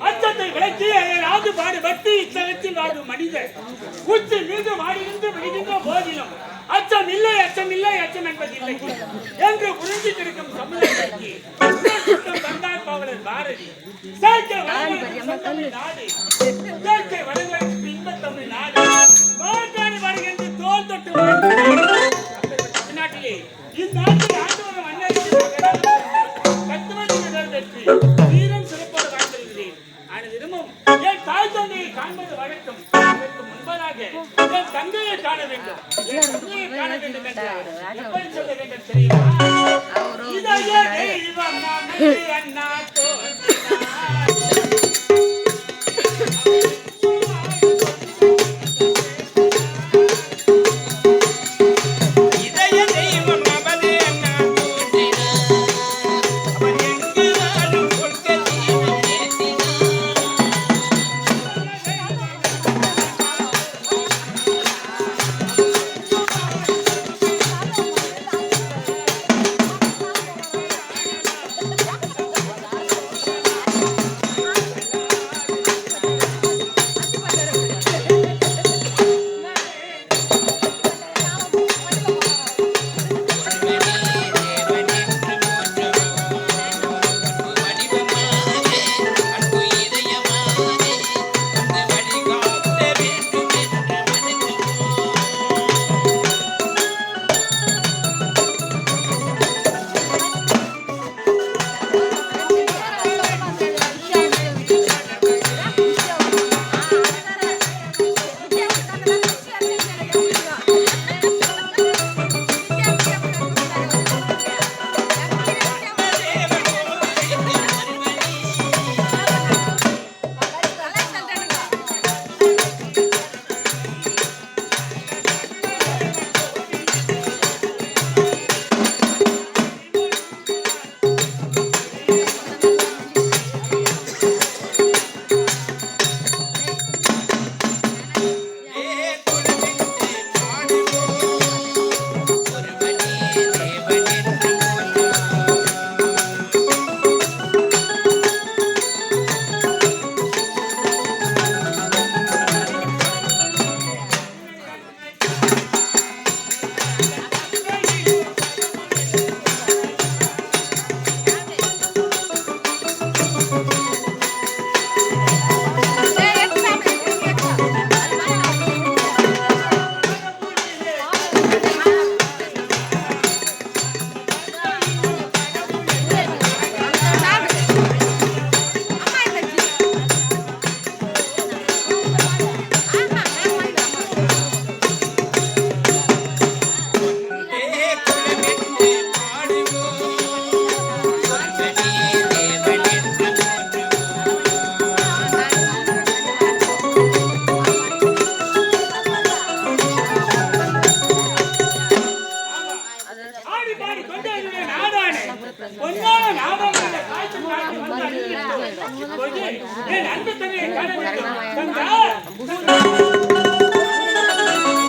அச்சத்தை விளக்கி ராது பாடு பக்தி இச்சகத்தில் வாடும் மனிதர் உச்சி மீது வாடியிருந்து விடுகின்ற போதிலும் அச்சம் இல்லை அச்சம் இல்லை அச்சம் என்பதில்லை என்று புரிஞ்சு கிடைக்கும் சமுதாயத்திற்கு வந்தார் பாவலர் பாரதி செயற்கை வளங்கள் நாடு செயற்கை வளங்கள் இன்ப தமிழ் நாடு மாற்றாடி வருகின்ற தோல் தொட்டு தமிழ்நாட்டிலே இந்நாட்டில் ஆண்டு வரும் வீரம் சிறப்போடு வாழ்ந்திருக்கிறேன். அனைவரும் என் தாய் தந்தையை காண்பது வழக்கம். அதற்கு முன்பதாக என் தந்தையை காண வேண்டும். என் தந்தையை காண வேண்டும் என்று எப்படி சொல்ல வேண்டும் தெரியுமா? இதையே தெய்வம் நான் அண்ணா தோன்றினார். ஆடி பாடி கொண்டு என்னுடைய நாடானே பொன்னான நாடான காய்ச்சல் நாட்டி வந்து அணிவித்து என் அன்பு தங்கையை காண வேண்டும்.